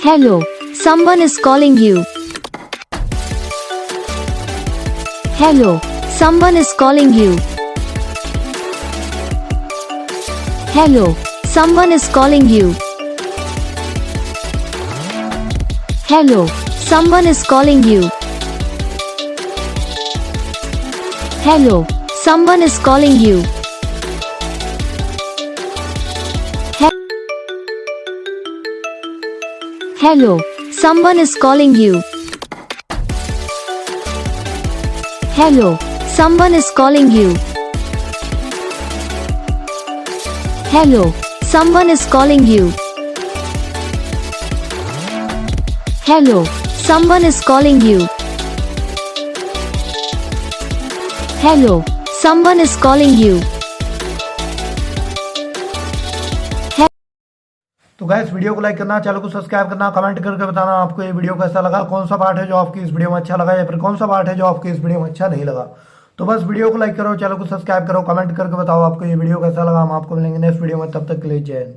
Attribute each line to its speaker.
Speaker 1: Hello, someone is calling you. Hello, someone is calling you. Hello, someone is calling you. Hello, someone is calling you. Hello, someone is calling you. Hello, someone is calling you. Hello, someone is calling you. Hello, someone is calling you. Hello, someone is calling you. Hello, someone is calling you.
Speaker 2: तो guys video को like करना, channel को subscribe करना, comment करके बताना आपको ये video कैसा लगा, कौन सा पार्ट है जो आपकी इस वीडियो में अच्छा लगा या फिर कौन सा पार्ट है जो आपकी इस वीडियो में अच्छा नहीं लगा। तो बस वीडियो को लाइक करो, चैनल को सब्सक्राइब करो, कमेंट करके बताओ आपको ये वीडियो कैसा लगा। हम आपको मिलेंगे नेक्स्ट वीडियो में, तब तक के लिए जय हिंद।